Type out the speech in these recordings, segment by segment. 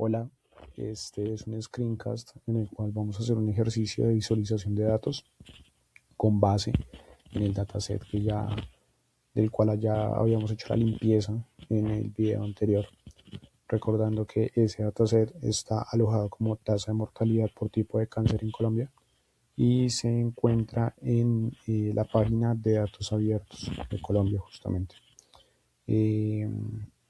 Hola, este es un screencast en el cual vamos a hacer un ejercicio de visualización de datos con base en el dataset del cual ya habíamos hecho la limpieza en el video anterior, recordando que ese dataset está alojado como tasa de mortalidad por tipo de cáncer en Colombia y se encuentra en la página de datos abiertos de Colombia justamente.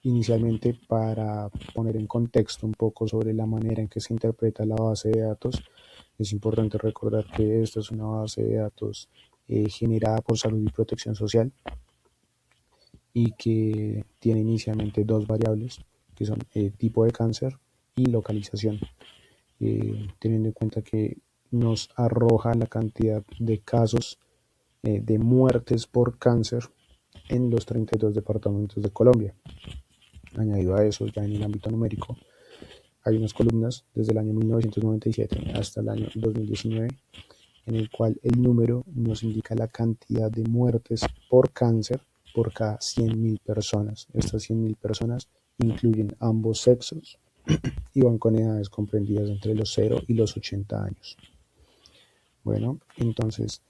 Inicialmente, para poner en contexto un poco sobre la manera en que se interpreta la base de datos, es importante recordar que esta es una base de datos generada por Salud y Protección Social y que tiene inicialmente dos variables, que son tipo de cáncer y localización, teniendo en cuenta que nos arroja la cantidad de casos de muertes por cáncer en los 32 departamentos de Colombia. Añadido a eso, ya en el ámbito numérico, hay unas columnas desde el año 1997 hasta el año 2019, en el cual el número nos indica la cantidad de muertes por cáncer por cada 100.000 personas. Estas 100.000 personas incluyen ambos sexos y van con edades comprendidas entre los 0 y los 80 años. Bueno, entonces,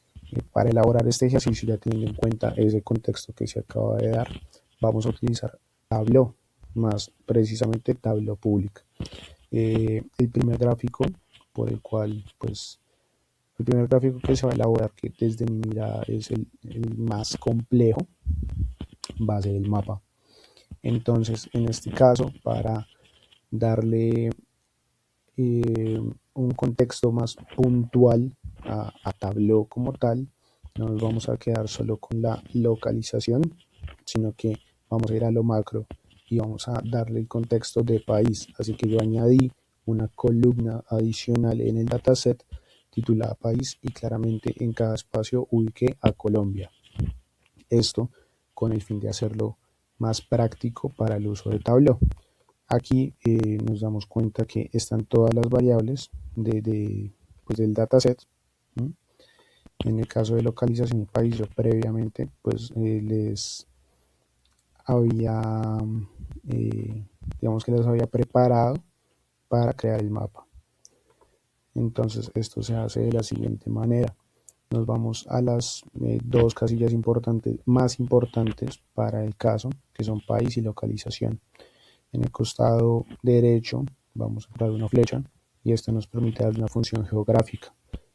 para elaborar este ejercicio, ya teniendo en cuenta ese contexto que se acaba de dar, vamos a utilizar Tableau, más precisamente Tableau Public. El primer gráfico el primer gráfico que se va a elaborar, que desde mi mirada es el más complejo, va a ser el mapa. Entonces, en este caso, para darle un contexto más puntual a Tableau como tal, no nos vamos a quedar solo con la localización, sino que vamos a ir a lo macro y vamos a darle el contexto de país. Así que yo añadí una columna adicional en el dataset titulada país y claramente en cada espacio ubiqué a Colombia. Esto con el fin de hacerlo más práctico para el uso de Tableau. Aquí nos damos cuenta que están todas las variables del dataset. En el caso de localización y país, yo previamente les había, digamos que les había preparado para crear el mapa. Entonces esto se hace de la siguiente manera. Nos vamos a las dos casillas más importantes para el caso, que son país y localización. En el costado derecho vamos a dar una flecha y esto nos permite dar una función geográfica.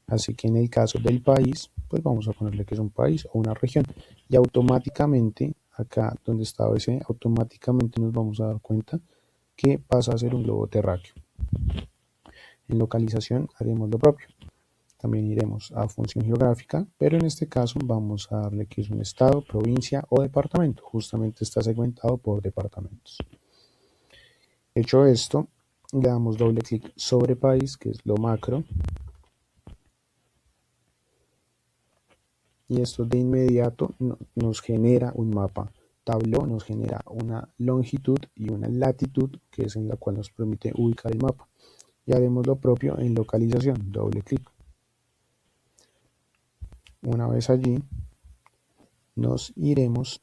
Así que en el caso del país, pues vamos a ponerle que es un país o una región. Y automáticamente, acá donde está ese, automáticamente nos vamos a dar cuenta que pasa a ser un globo terráqueo. En localización haremos lo propio. También iremos a función geográfica, pero en este caso vamos a darle que es un estado, provincia o departamento. Justamente está segmentado por departamentos. Hecho esto, le damos doble clic sobre país, que es lo macro. Y esto de inmediato nos genera un mapa. Tableau nos genera una longitud y una latitud, que es en la cual nos permite ubicar el mapa. Y haremos lo propio en localización, doble clic. Una vez allí, nos iremos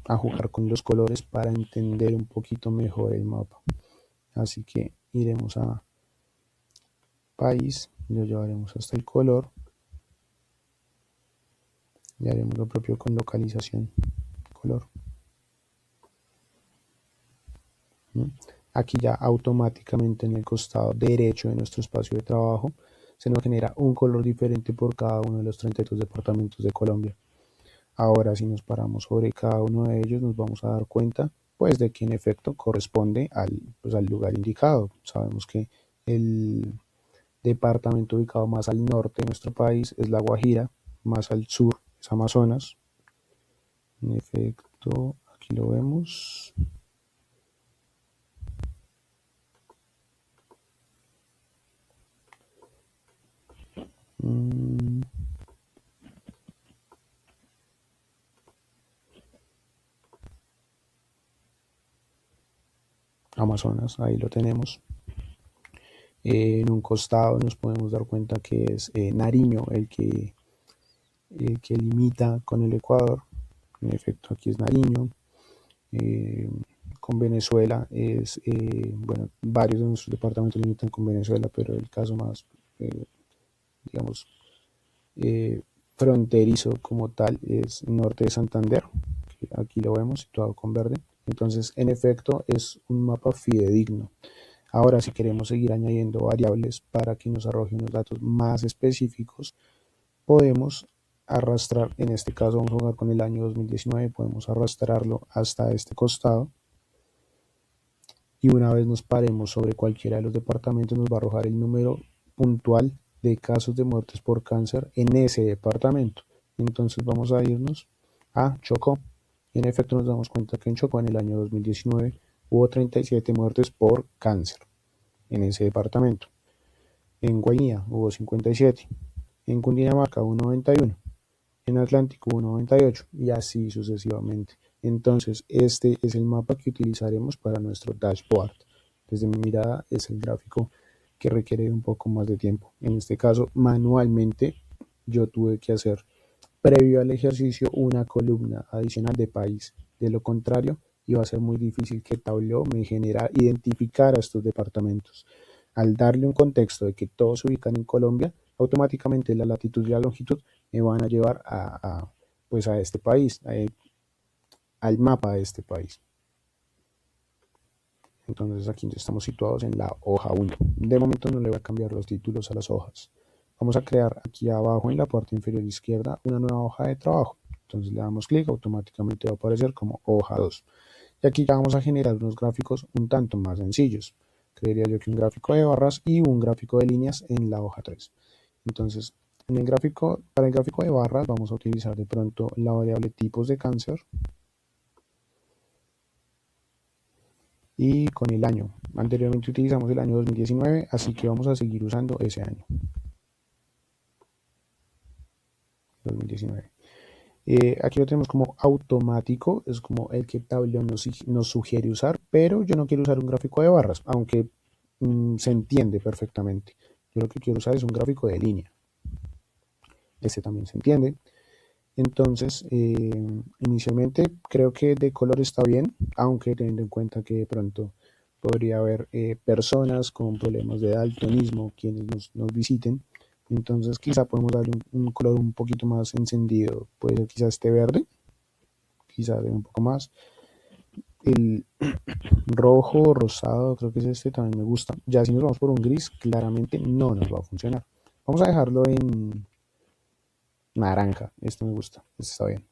a jugar con los colores para entender un poquito mejor el mapa. Así que iremos a país, lo llevaremos hasta el color y haremos lo propio con localización, color. Aquí ya automáticamente en el costado derecho de nuestro espacio de trabajo se nos genera un color diferente por cada uno de los 32 departamentos de Colombia. Ahora, si nos paramos sobre cada uno de ellos, nos vamos a dar cuenta pues de que en efecto corresponde al lugar indicado. Sabemos que el departamento ubicado más al norte de nuestro país es La Guajira, más al sur es Amazonas. En efecto, aquí lo vemos. Amazonas, ahí lo tenemos. En un costado nos podemos dar cuenta que es Nariño el que limita con el Ecuador. En efecto, aquí es Nariño. con Venezuela es, bueno, varios de nuestros departamentos limitan con Venezuela, pero el caso más, digamos, eh, fronterizo como tal es norte de Santander, que aquí lo vemos situado con verde. Entonces, en efecto, es un mapa fidedigno. Ahora, si queremos seguir añadiendo variables para que nos arroje unos datos más específicos, podemos arrastrar, en este caso vamos a jugar con el año 2019, podemos arrastrarlo hasta este costado y una vez nos paremos sobre cualquiera de los departamentos nos va a arrojar el número puntual de casos de muertes por cáncer en ese departamento. Entonces vamos a irnos a Chocó. En efecto nos damos cuenta que en Chocó en el año 2019 hubo 37 muertes por cáncer en ese departamento. En Guainía hubo 57, en Cundinamarca hubo 91, en Atlántico hubo 98 y así sucesivamente. Entonces este es el mapa que utilizaremos para nuestro dashboard. Desde mi mirada es el gráfico que requiere un poco más de tiempo. En este caso manualmente yo tuve que hacer previo al ejercicio una columna adicional de país. De lo contrario iba a ser muy difícil que Tableau me identificara estos departamentos. Al darle un contexto de que todos se ubican en Colombia, automáticamente la latitud y la longitud me van a llevar pues a este país, al mapa de este país. Entonces aquí estamos situados en la hoja 1. De momento no le voy a cambiar los títulos a las hojas. Vamos a crear aquí abajo en la parte inferior izquierda una nueva hoja de trabajo. Entonces le damos clic, automáticamente va a aparecer como hoja 2. Y aquí ya vamos a generar unos gráficos un tanto más sencillos. Creería yo que un gráfico de barras y un gráfico de líneas en la hoja 3. Entonces, para el gráfico de barras vamos a utilizar de pronto la variable tipos de cáncer y con el año. Anteriormente utilizamos el año 2019, así que vamos a seguir usando ese año. 2019. Aquí lo tenemos como automático, es como el que Tableau nos sugiere usar, pero yo no quiero usar un gráfico de barras, aunque se entiende perfectamente. Yo lo que quiero usar es un gráfico de línea. Este también se entiende. Entonces, inicialmente creo que de color está bien, aunque teniendo en cuenta que de pronto podría haber personas con problemas de daltonismo quienes nos visiten. Entonces quizá podemos darle un color un poquito más encendido, puede ser quizá este verde, quizá de un poco más. El rojo, rosado, creo que es este, también me gusta. Ya si nos vamos por un gris, claramente no nos va a funcionar. Vamos a dejarlo en naranja, este me gusta, este está bien.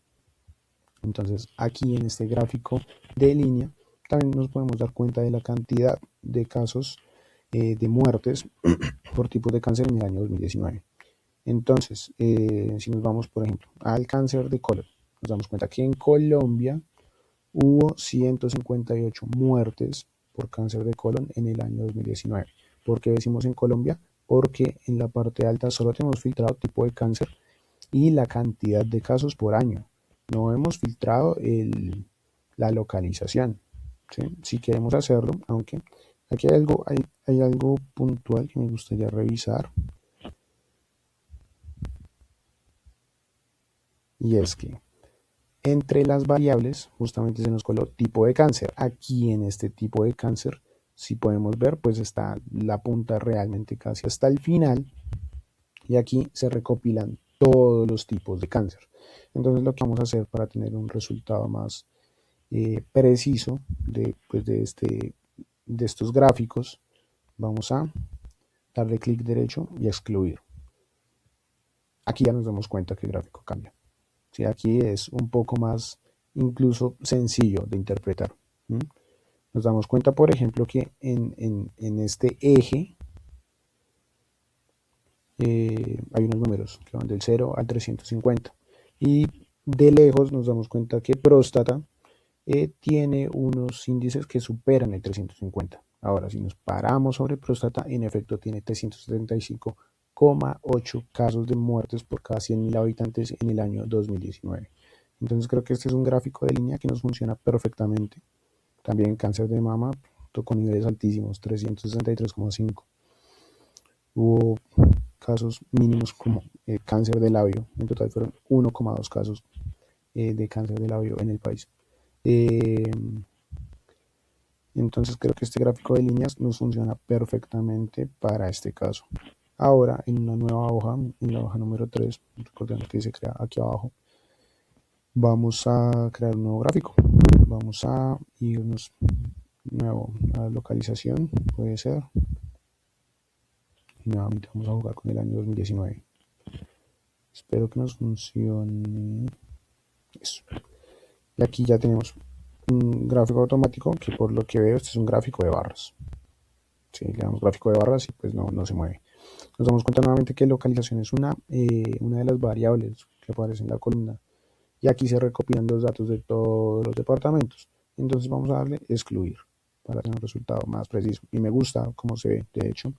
Entonces aquí en este gráfico de línea también nos podemos dar cuenta de la cantidad de casos de muertes por tipos de cáncer en el año 2019. Entonces, si nos vamos, por ejemplo, al cáncer de colon, nos damos cuenta que en Colombia hubo 158 muertes por cáncer de colon en el año 2019. ¿Por qué decimos en Colombia? Porque en la parte alta solo tenemos filtrado tipo de cáncer y la cantidad de casos por año. No hemos filtrado la localización. ¿Sí? Si queremos hacerlo, aunque aquí hay algo puntual que me gustaría revisar. Y es que entre las variables justamente se nos coló tipo de cáncer. Aquí en este tipo de cáncer, si podemos ver, pues está la punta realmente casi hasta el final. Y aquí se recopilan todos los tipos de cáncer. Entonces lo que vamos a hacer para tener un resultado más preciso pues de estos gráficos, vamos a darle clic derecho y excluir. Aquí ya nos damos cuenta que el gráfico cambia. ¿Sí? Aquí es un poco más incluso sencillo de interpretar. ¿Mm? Nos damos cuenta, por ejemplo, que en este eje hay unos números que van del 0 al 350. Y de lejos nos damos cuenta que próstata tiene unos índices que superan el 350. Ahora, si nos paramos sobre próstata, en efecto tiene 375,8 casos de muertes por cada 100.000 habitantes en el año 2019. Entonces creo que este es un gráfico de línea que nos funciona perfectamente. También cáncer de mama tocó niveles altísimos, 363,5. Hubo casos mínimos como cáncer de labio. En total fueron 1,2 casos de cáncer de labio en el país. Entonces creo que este gráfico de líneas nos funciona perfectamente para este caso. Ahora, en una nueva hoja, en la hoja número 3, recordemos que se crea aquí abajo, vamos a crear un nuevo gráfico. Vamos a irnos nuevo a localización, puede ser. Y nuevamente vamos a jugar con el año 2019. Espero que nos funcione. Eso. Y aquí ya tenemos un gráfico automático que, por lo que veo, este es un gráfico de barras. Si le damos gráfico de barras y pues no se mueve. Nos damos cuenta nuevamente que localización es una de las variables que aparece en la columna. Y aquí se recopilan los datos de todos los departamentos. Entonces vamos a darle excluir para tener un resultado más preciso. Y me gusta cómo se ve, de hecho.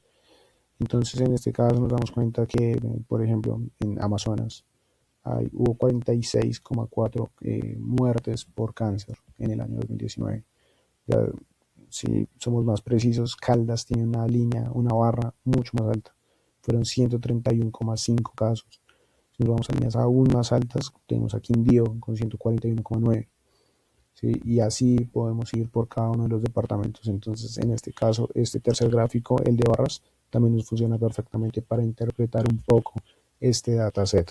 Entonces en este caso nos damos cuenta que, por ejemplo, en Amazonas hubo 46,4 muertes por cáncer en el año 2019. Ya, si somos más precisos, Caldas tiene una línea, una barra mucho más alta. Fueron 131,5 casos. Si nos vamos a líneas aún más altas, tenemos a Quindío con 141,9. ¿Sí? Y así podemos ir por cada uno de los departamentos. Entonces, en este caso, este tercer gráfico, el de barras, también nos funciona perfectamente para interpretar un poco este dataset.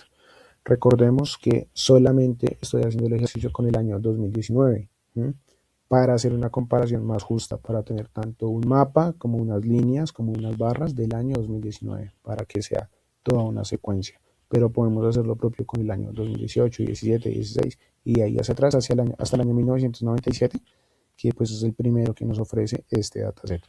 Recordemos que solamente estoy haciendo el ejercicio con el año 2019, ¿sí? Para hacer una comparación más justa, para tener tanto un mapa como unas líneas, como unas barras del año 2019, para que sea toda una secuencia. Pero podemos hacer lo propio con el año 2018, 17, 16 y de ahí hacia atrás hasta el año 1997, que pues es el primero que nos ofrece este dataset.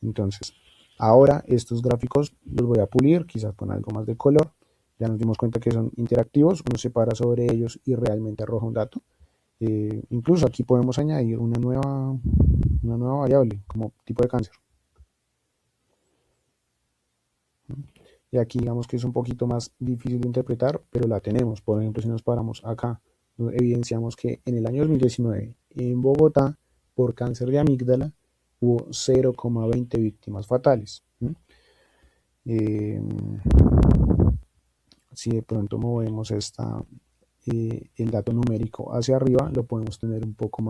Entonces, ahora estos gráficos los voy a pulir, quizás con algo más de color. Ya nos dimos cuenta que son interactivos, uno se para sobre ellos y realmente arroja un dato. Incluso aquí podemos añadir una nueva variable como tipo de cáncer. Y aquí digamos que es un poquito más difícil de interpretar, pero la tenemos. Por ejemplo, si nos paramos acá, evidenciamos que en el año 2019 en Bogotá, por cáncer de amígdala, hubo 0,20 víctimas fatales. Si de pronto movemos el dato numérico hacia arriba, lo podemos tener un poco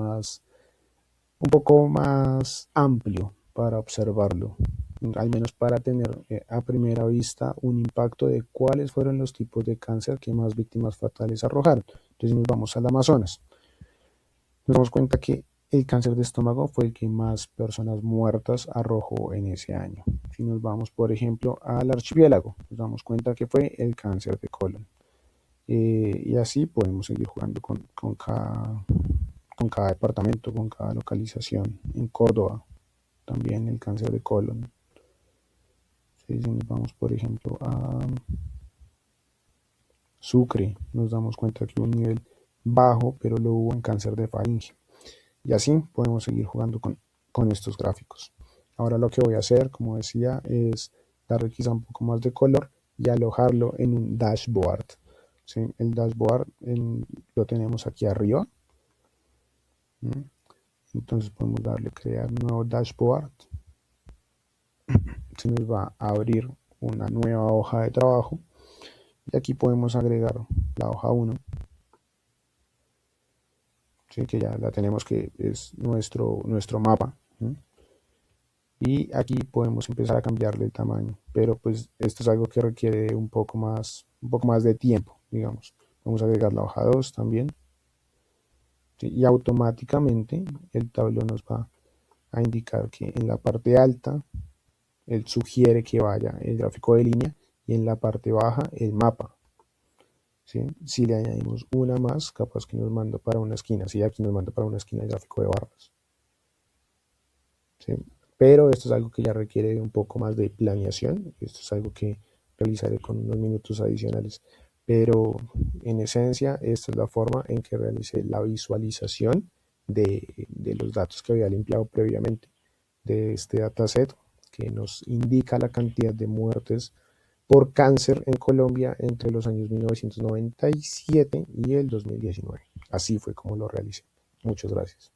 más amplio para observarlo, al menos para tener a primera vista un impacto de cuáles fueron los tipos de cáncer que más víctimas fatales arrojaron. Entonces nos vamos al Amazonas. Nos damos cuenta que el cáncer de estómago fue el que más personas muertas arrojó en ese año. Si nos vamos, por ejemplo, al archipiélago, nos damos cuenta que fue el cáncer de colon. Y así podemos seguir jugando con cada departamento, con cada localización. En Córdoba, también el cáncer de colon. Si nos vamos, por ejemplo, a Sucre, nos damos cuenta que hubo un nivel bajo, pero lo hubo en cáncer de faringe. Y así podemos seguir jugando con estos gráficos. Ahora lo que voy a hacer, como decía, es darle quizá un poco más de color y alojarlo en un dashboard. ¿Sí? El dashboard lo tenemos aquí arriba. Entonces podemos darle crear nuevo dashboard. Se nos va a abrir una nueva hoja de trabajo. Y aquí podemos agregar la hoja 1. ¿Sí? Que ya la tenemos, que es nuestro mapa. Y aquí podemos empezar a cambiarle el tamaño, pero pues esto es algo que requiere un poco más de tiempo, digamos. Vamos a agregar la hoja 2 también, ¿sí? Y automáticamente el tablón nos va a indicar que en la parte alta él sugiere que vaya el gráfico de línea y en la parte baja el mapa, ¿sí? Si le añadimos una más, capaz que nos manda para una esquina. Sí, aquí nos manda para una esquina el gráfico de barras, ¿sí? Pero esto es algo que ya requiere un poco más de planeación. Esto es algo que realizaré con unos minutos adicionales. Pero en esencia, esta es la forma en que realicé la visualización de los datos que había limpiado previamente de este dataset, que nos indica la cantidad de muertes por cáncer en Colombia entre los años 1997 y el 2019. Así fue como lo realicé. Muchas gracias.